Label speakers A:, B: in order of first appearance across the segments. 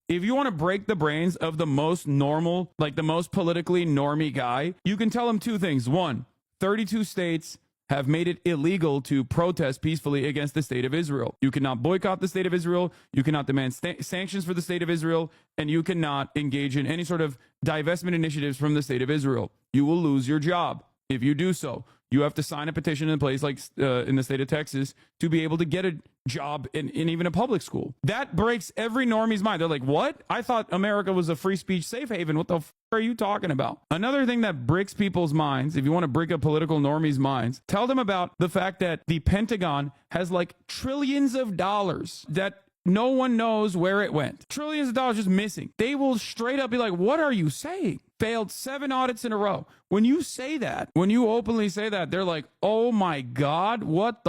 A: If you want to break the brains of the most normal, like the most politically normie guy, you can tell him two things. One, 32 states have made it illegal to protest peacefully against the state of Israel. You cannot boycott the state of Israel. You cannot demand sanctions for the state of Israel. And you cannot engage in any sort of divestment initiatives from the state of Israel. You will lose your job if you do so. You have to sign a petition in a place like in the state of Texas to be able to get a job in even a public school. That breaks every normie's mind. They're like, what? I thought America was a free speech safe haven. What the f are you talking about? Another thing that breaks people's minds, if you want to break a political normie's minds, tell them about the fact that the Pentagon has like trillions of dollars that no one knows where it went. Trillions of dollars just missing. They will straight up be like, what are you saying? Failed 7 audits in a row. When you say that, when you openly say that, they're like, oh my God, what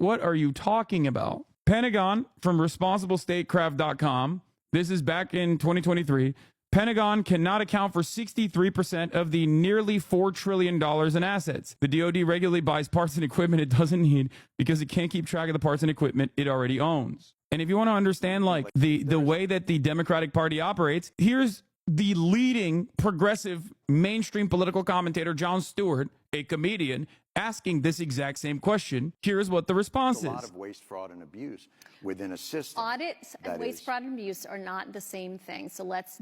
A: are you talking about? Pentagon from responsiblestatecraft.com. This is back in 2023. Pentagon cannot account for 63% of the nearly $4 trillion in assets. The DoD regularly buys parts and equipment it doesn't need because it can't keep track of the parts and equipment it already owns. And if you want to understand like the way that the Democratic Party operates, here's the leading progressive mainstream political commentator, Jon Stewart, a comedian, asking this exact same question. Here's what the response is.
B: A lot of waste, fraud, and abuse within a system.
C: Audits and waste, fraud, and abuse are not the same thing. So let's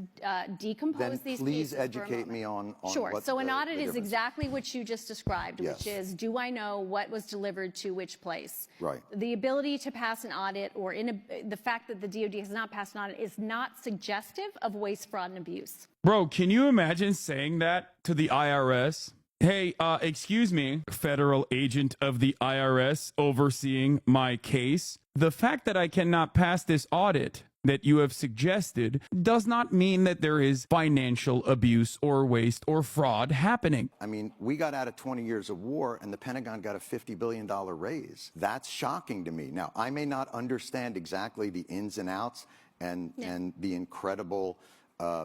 C: decompose
B: then
C: these
B: please
C: cases
B: educate me on
C: Sure.
B: what
C: So an
B: the
C: audit is
B: difference
C: exactly what you just described,
B: Yes.
C: which is, do I know what was delivered to which place?
B: Right.
C: The ability to pass an audit or the fact that the DoD has not passed an audit is not suggestive of waste, fraud, and abuse.
A: Bro, can you imagine saying that to the IRS? Hey, excuse me, federal agent of the IRS overseeing my case. The fact that I cannot pass this audit that you have suggested does not mean that there is financial abuse or waste or fraud happening.
B: I mean, we got out of 20 years of war and the Pentagon got a $50 billion raise. That's shocking to me. Now, I may not understand exactly the ins and outs and the incredible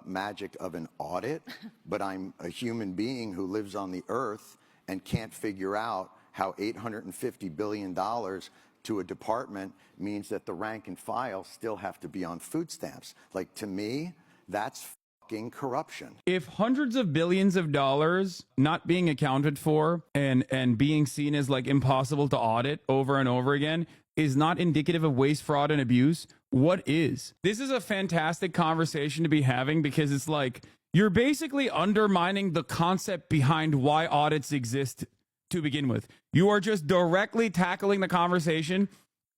B: magic of an audit, but I'm a human being who lives on the earth and can't figure out how $850 billion to a department means that the rank and file still have to be on food stamps. Like, to me, that's fucking corruption.
A: If hundreds of billions of dollars not being accounted for and being seen as like impossible to audit over and over again is not indicative of waste, fraud, and abuse, what is? This is a fantastic conversation to be having because it's like you're basically undermining the concept behind why audits exist to begin with. You are just directly tackling the conversation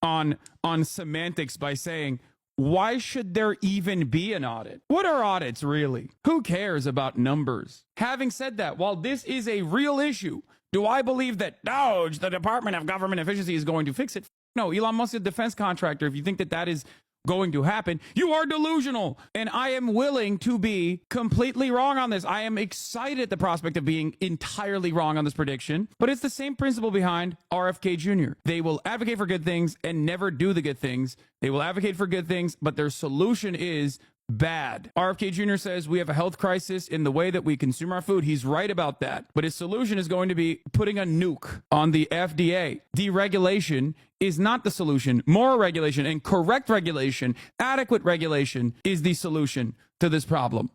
A: on semantics by saying, why should there even be an audit? What are audits really? Who cares about numbers? Having said that, while this is a real issue, do I believe that, no, the Department of Government Efficiency is going to fix it? No, Elon Musk is a defense contractor. If you think that that is going to happen, you are delusional. And I am willing to be completely wrong on this. I am excited at the prospect of being entirely wrong on this prediction. But it's the same principle behind RFK Jr. They will advocate for good things and never do the good things. They will advocate for good things, but their solution is bad. RFK Jr. says we have a health crisis in the way that we consume our food. He's right about that. But his solution is going to be putting a nuke on the FDA. Deregulation is not the solution. Moral regulation and correct regulation, adequate regulation is the solution to this problem.